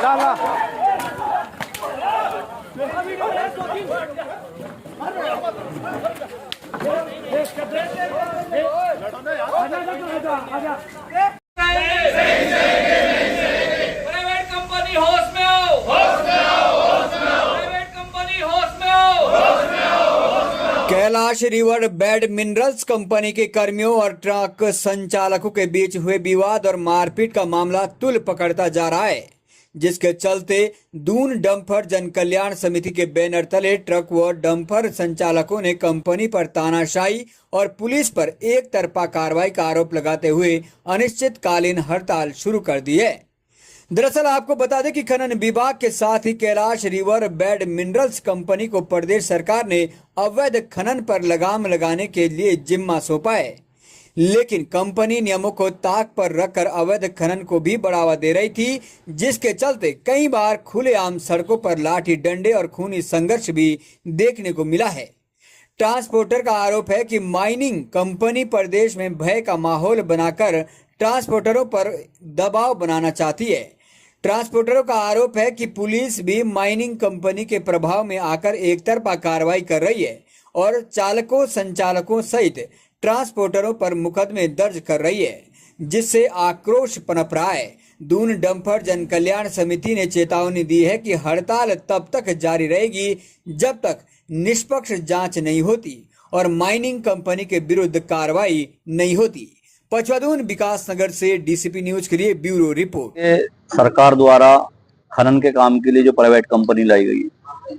ला ला private company होश में आओ, होश में आओ, होश में आओ। प्राइवेट कंपनी होश में आओ, होश में आओ। Kailash river bed minerals company के कर्मियों और ट्रक संचालकों के बीच हुए विवाद और मारपीट का मामला तुल पकड़ता जा रहा है, जिसके चलते दून डंपर जन कल्याण समिति के बैनर तले ट्रक व डंपर संचालकों ने कंपनी पर तानाशाही और पुलिस पर एक तरफा कार्रवाई का आरोप लगाते हुए अनिश्चितकालीन हड़ताल शुरू कर दी है। दरअसल आपको बता दें कि खनन विभाग के साथ ही Kailash river bed minerals company को प्रदेश सरकार ने अवैध खनन पर लगाम लगाने के लिए जिम्मा सौंपा है, लेकिन कंपनी नियमों को ताक पर रखकर अवैध खनन को भी बढ़ावा दे रही थी, जिसके चलते कई बार खुलेआम सड़कों पर लाठी डंडे और खूनी संघर्ष भी देखने को मिला है। ट्रांसपोर्टर का आरोप है कि माइनिंग कंपनी प्रदेश में भय का माहौल बनाकर ट्रांसपोर्टरों पर दबाव बनाना चाहती है। ट्रांसपोर्टरों का आरोप है कि पुलिस भी माइनिंग कंपनी के प्रभाव में आकर एक तरफा कार्रवाई कर रही है और चालकों संचालकों सहित ट्रांसपोर्टरों पर मुकदमे दर्ज कर रही है, जिससे आक्रोश पनप रहा है। दून डंपर जन कल्याण समिति ने चेतावनी दी है कि हड़ताल तब तक जारी रहेगी जब तक निष्पक्ष जांच नहीं होती और माइनिंग कंपनी के विरुद्ध कार्रवाई नहीं होती। पचवादून विकास नगर से डीसीपी न्यूज के लिए ब्यूरो रिपोर्ट। सरकार द्वारा खनन के काम के लिए जो प्राइवेट कंपनी लाई गई है,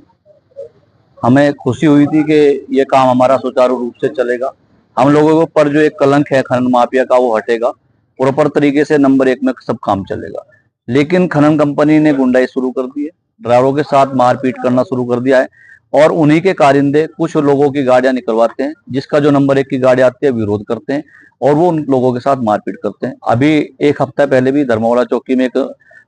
हमें खुशी हुई थी कि ये काम हमारा सुचारू रूप से चलेगा। हम लोगों के ऊपर जो एक कलंक है खनन माफिया का, वो हटेगा, प्रॉपर तरीके से नंबर 1 में सब काम चलेगा। लेकिन खनन कंपनी ने गुंडाई शुरू कर दी है, ड्राइवरों के साथ मारपीट करना शुरू कर दिया है और उन्हीं के कारिंदे कुछ लोगों की गाड़ियां निकलवाते हैं, जिसका जो नंबर 1 की गाड़ी आती है विरोध करते हैं और वो उन लोगों के साथ मारपीट करते हैं। अभी एक हफ्ता पहले भी धर्मवाला चौकी में एक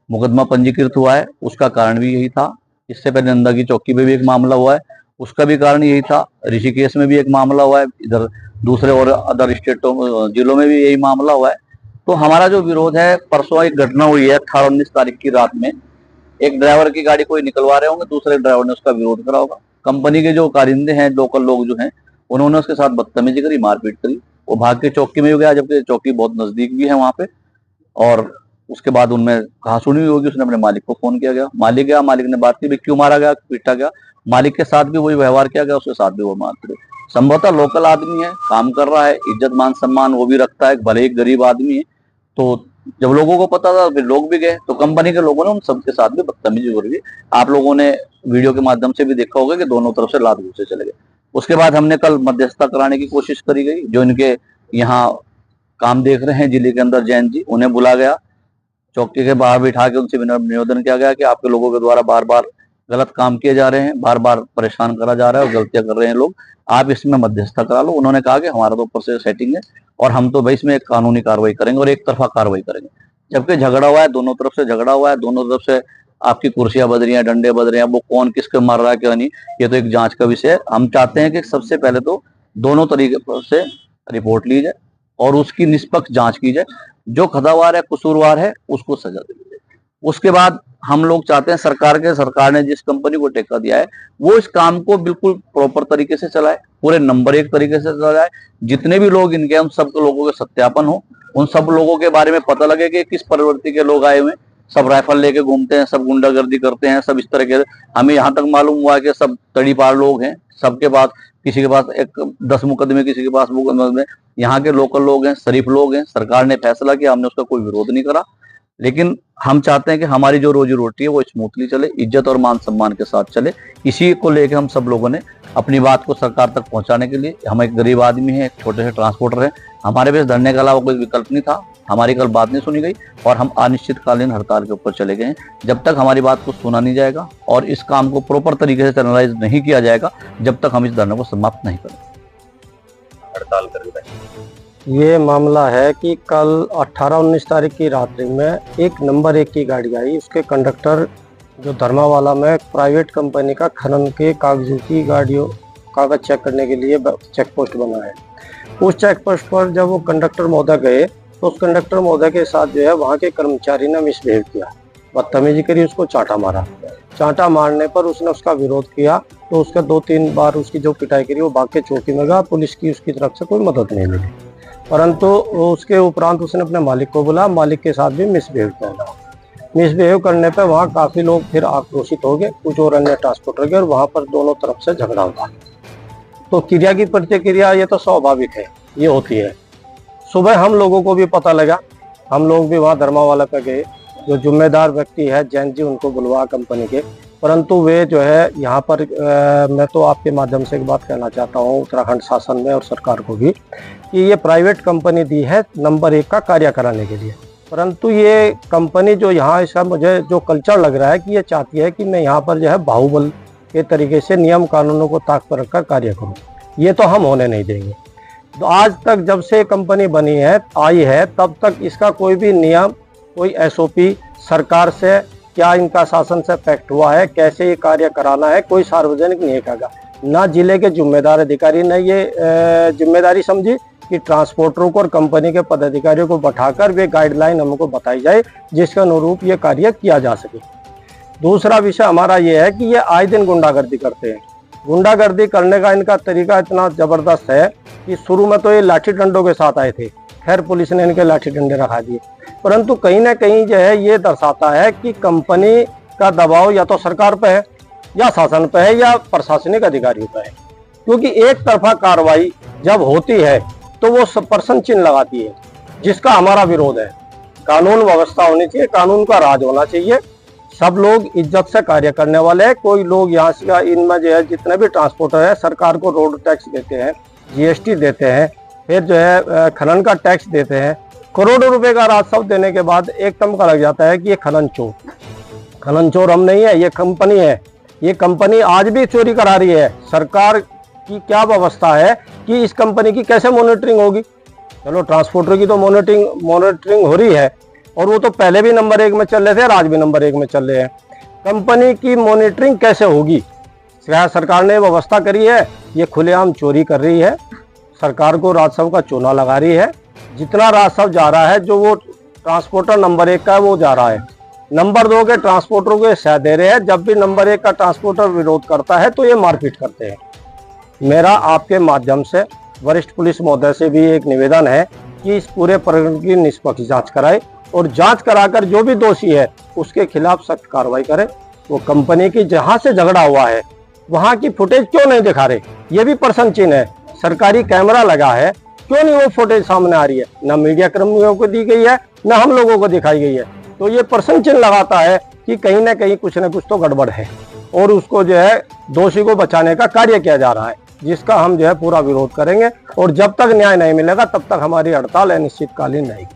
मुकदमा पंजीकृत हुआ है, उसका कारण भी यही था। इससे पहले नंदा की चौकी में भी एक मामला हुआ है, उसका भी कारण यही था। ऋषिकेश में भी एक मामला हुआ है, इधर दूसरे और अदर स्टेटों जिलों में भी यही मामला हुआ है। तो हमारा जो विरोध है, परसों एक घटना हुई है 18-19 तारीख की रात में, एक ड्राइवर की गाड़ी कोई निकलवा रहे होंगे, दूसरे ड्राइवर ने उसका विरोध करा होगा। कंपनी के जो कारिंदे हैं, लोकल लोग जो हैं, उन्होंने उसके साथ बदतमीजी करी, मारपीट करी। वो भाग के चौकी में गया, जबकि चौकी बहुत नजदीक भी है वहां पे। और उसके बाद उनमें कहा सुनी होगी, उसने अपने मालिक को फोन किया गया, मालिक गया, मालिक ने बात की, क्यों मारा गया, पीटा गया। मालिक के साथ भी वही व्यवहार किया गया, उसके साथ भी वो मारते। संभवतः लोकल आदमी है, काम कर रहा है, इज्जत मान सम्मान वो भी रखता है, भले एक गरीब आदमी है। तो जब लोगों को पता था, फिर लोग भी गए, तो कंपनी के लोगों ने उन सबके साथ भी बदतमीजी कर दी। आप लोगों ने वीडियो के माध्यम से भी देखा होगा कि दोनों तरफ से लात घूसे चले गए। उसके बाद हमने कल मध्यस्थता कराने की कोशिश करी गई। जो इनके यहाँ काम देख रहे हैं जिले के अंदर, जैन जी, उन्हें बुला गया, चौकी के बाहर बिठा के उनसे निवेदन किया गया कि आपके लोगों के द्वारा बार बार गलत काम किए जा रहे हैं, बार बार परेशान करा जा रहा है और गलतियां कर रहे हैं लोग, आप इसमें मध्यस्थता करा लो। उन्होंने कहा कि हमारा तो ऊपर से सेटिंग है और हम तो भाई इसमें एक कानूनी कार्रवाई करेंगे और एक तरफा कार्रवाई करेंगे। जबकि झगड़ा हुआ है, दोनों तरफ से झगड़ा हुआ है, दोनों तरफ से आपकी कुर्सियां बज रही हैं, डंडे बज रहे हैं। वो कौन किसको मार रहा है क्या नहीं, ये तो एक जांच का विषय है। हम चाहते हैं कि सबसे पहले तो दोनों तरीके से रिपोर्ट ली जाए और उसकी निष्पक्ष जांच की जाए। जो खदावार है, कसूरवार है, उसको सजा दी जाए। उसके बाद हम लोग चाहते हैं सरकार ने जिस कंपनी को टेका दिया है, वो इस काम को बिल्कुल प्रॉपर तरीके से चलाए, पूरे नंबर 1 तरीके से चलाए। जितने भी लोग इनके, हम सब लोगों के सत्यापन हो, उन सब लोगों के बारे में पता लगे कि किस प्रवृत्ति के लोग आए हुए, सब राइफल लेके घूमते हैं, सब गुंडागर्दी करते हैं, सब इस तरह के। हमें यहाँ तक मालूम हुआ कि सब तड़ीपार लोग हैं, सबके पास, किसी के पास 10 मुकदमे, किसी के पास मुकदमे। यहाँ के लोकल लोग हैं, शरीफ लोग हैं। सरकार ने फैसला किया, हमने उसका कोई विरोध नहीं करा, लेकिन हम चाहते हैं कि हमारी जो रोजी रोटी है वो स्मूथली चले, इज्जत और मान सम्मान के साथ चले। इसी को लेकर हम सब लोगों ने अपनी बात को सरकार तक पहुंचाने के लिए, हम एक गरीब आदमी है, एक छोटे से ट्रांसपोर्टर है, हमारे पास धरने के अलावा कोई विकल्प नहीं था। हमारी कल बात नहीं सुनी गई और हम अनिश्चितकालीन हड़ताल के ऊपर चले गए हैं। जब तक हमारी बात को सुना नहीं जाएगा और इस काम को प्रॉपर तरीके से चैनलाइज नहीं किया जाएगा, जब तक हम इस धरने को समाप्त नहीं करेंगे। हड़ताल करेंगे। ये मामला है कि कल 18-19 तारीख की रात्रि में एक नंबर 1 की गाड़ी आई। उसके कंडक्टर जो धर्मावाला में प्राइवेट कंपनी का खनन के कागजों की गाड़ियों कागज चेक करने के लिए चेक पोस्ट बना है। उस चेक पोस्ट पर जब वो कंडक्टर महोदय गए तो उस कंडक्टर महोदय के साथ जो है वहाँ के कर्मचारी ने मिसबिहेव किया। बदतमीजी करी, उसको चांटा मारा। चांटा मारने पर उसने उसका विरोध किया तो उसके 2-3 बार उसकी जो पिटाई करी वो भाग के चौकी में गया। पुलिस की उसकी तरफ से कोई मदद नहीं मिली, परंतु उसके उपरांत उसने अपने मालिक को बुला, मालिक के साथ भी मिसबिहेव किया। मिसबिहेव करने पर वहाँ काफ़ी लोग फिर आक्रोशित हो गए, कुछ और अन्य ट्रांसपोर्टर गए और वहाँ पर दोनों तरफ से झगड़ा हुआ। तो क्रिया की प्रतिक्रिया ये तो स्वाभाविक है, ये होती है। सुबह हम लोगों को भी पता लगा, हम लोग भी वहाँ धर्मावाला पे गए। जो जिम्मेदार व्यक्ति है जैन जी, उनको बुलवा कंपनी के, परंतु वे जो है यहाँ पर मैं तो आपके माध्यम से एक बात कहना चाहता हूँ उत्तराखंड शासन में और सरकार को भी कि ये प्राइवेट कंपनी दी है नंबर 1 का कार्य कराने के लिए, परंतु ये कंपनी जो यहाँ इसका मुझे जो कल्चर लग रहा है कि ये चाहती है कि मैं यहाँ पर जो है बाहुबल के तरीके से नियम कानूनों को ताक पर रखकर कार्य करूँ। ये तो हम होने नहीं देंगे। तो आज तक जब से कंपनी बनी है आई है तब तक इसका कोई भी नियम, कोई SOP सरकार से क्या इनका शासन से पैक्ट हुआ है, कैसे ये कार्य कराना है, कोई सार्वजनिक नहीं करेगा। ना जिले के जिम्मेदार अधिकारी ने ये जिम्मेदारी समझी कि ट्रांसपोर्टरों को और कंपनी के पदाधिकारियों को बैठाकर वे गाइडलाइन हमको बताई जाए जिसके अनुरूप ये कार्य किया जा सके। दूसरा विषय हमारा ये है कि ये आए दिन गुंडागर्दी करते हैं। गुंडागर्दी करने का इनका तरीका इतना ज़बरदस्त है कि शुरू में तो ये लाठी डंडों के साथ आए थे, खैर पुलिस ने इनके लाठी डंडे रखा दिए, परंतु कहीं ना कहीं जो है ये दर्शाता है कि कंपनी का दबाव या तो सरकार पे है या शासन पे है या प्रशासनिक अधिकारियों पे है, क्योंकि एक तरफा कार्रवाई जब होती है तो वो प्रश्न चिन्ह लगाती है, जिसका हमारा विरोध है। कानून व्यवस्था होनी चाहिए, कानून का राज होना चाहिए, सब लोग इज्जत से कार्य करने वाले हैं। कोई लोग यहाँ से इनमें जो है जितने भी ट्रांसपोर्टर है सरकार को रोड टैक्स देते हैं, GST देते हैं, फिर जो है खनन का टैक्स देते हैं, करोड़ों रुपए का राजस्व देने के बाद एकदम का लग जाता है कि ये खनन चोर हम नहीं है, ये कंपनी है। ये कंपनी आज भी चोरी करा रही है। सरकार की क्या व्यवस्था है कि इस कंपनी की कैसे मॉनिटरिंग होगी? चलो ट्रांसपोर्टर की तो मॉनिटरिंग हो रही है और वो तो पहले भी नंबर 1 में चल रहे थे और आज भी नंबर 1 में चल रहे हैं। कंपनी की मॉनिटरिंग कैसे होगी? सरकार ने व्यवस्था करी है, ये खुलेआम चोरी कर रही है, सरकार को राजस्व का चूना लगा रही है। जितना राजस्व जा रहा है जो वो ट्रांसपोर्टर नंबर 1 का है वो जा रहा है, नंबर 2 के ट्रांसपोर्टरों को सह दे रहे हैं। जब भी नंबर 1 का ट्रांसपोर्टर विरोध करता है तो ये मारपीट करते हैं। मेरा आपके माध्यम से वरिष्ठ पुलिस महोदय से भी एक निवेदन है कि इस पूरे प्रकरण की निष्पक्ष जांच कराए और जांच कराकर जो भी दोषी है उसके खिलाफ सख्त कार्रवाई करे। वो कंपनी की जहां से झगड़ा हुआ है वहां की फुटेज क्यों नहीं दिखा रहे, ये भी प्रश्न चिन्ह है। सरकारी कैमरा लगा है, क्यों नहीं वो फुटेज सामने आ रही है? ना मीडिया कर्मियों को दी गई है, ना हम लोगों को दिखाई गई है। तो ये प्रश्न चिन्ह लगाता है कि कहीं ना कहीं कुछ न कुछ तो गड़बड़ है और उसको जो है दोषी को बचाने का कार्य किया जा रहा है, जिसका हम जो है पूरा विरोध करेंगे और जब तक न्याय नहीं मिलेगा तब तक हमारी हड़ताल अनिश्चितकालीन रहेगी।